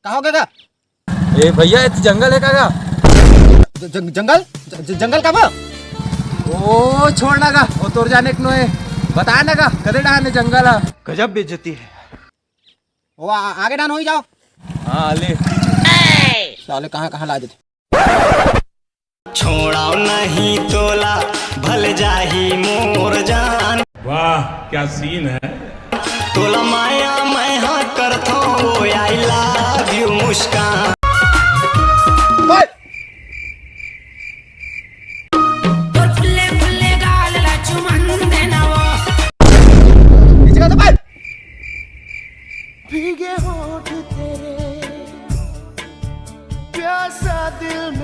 हो गया? ए भैया ये जंगल है का? जंगल जंगल का ओ छोड़ना का ओ तोर जाने को है बता ना का कदे डाने जंगल है गजब बेइज्जती है। वो आगे डान हो ही जाओ। हाँ ले साले कहाँ कहाँ ला देते। छोड़ाओ नहीं तोला भल जाही मोर जान। वाह क्या सीन है। तोला माया मैं हाँ करथो वो आई लव यू मुस्कान। भीगे होठ तेरे प्यासा दिल